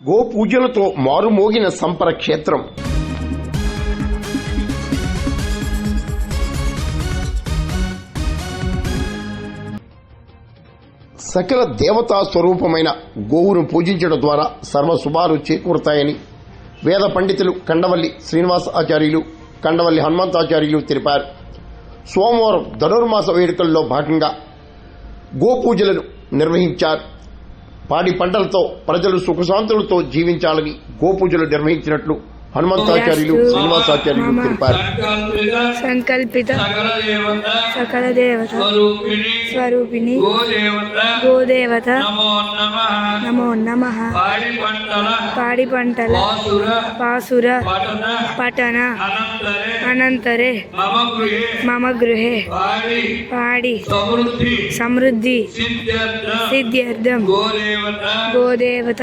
Go పూజలతో మారుమోగిన సంపర క్షేత్రం. సకల దేవతా స్వరూపమైన గోవును పూజించడం ద్వారా సర్వశుభాలు చేకూరుతాయని వేద పండితులు కండవల్లి శ్రీనివాస ఆచార్యులు, కండవల్లి హనుమంతాచార్యులు తెలిపారు. సోమవారం ధనుర్మాస వేడుకల్లో భాగంగా గోపూజలను నిర్వహించారు. పాడి పంటలతో ప్రజలు సుఖశాంతులతో జీవించాలని గోపూజలు నిర్వహించినట్లు హనుమంతాచార్యులు, శ్రీనివాసాచార్యులు తెలిపారు. సంకల్పిత సకల దేవత స్వరూపిణి గోదేవత నమో నమః. పాడి పంటల పాసుర పఠన అనంతరే మమ గృహే పాడి సమృద్ధి సిద్ధ్యర్థం గోదేవత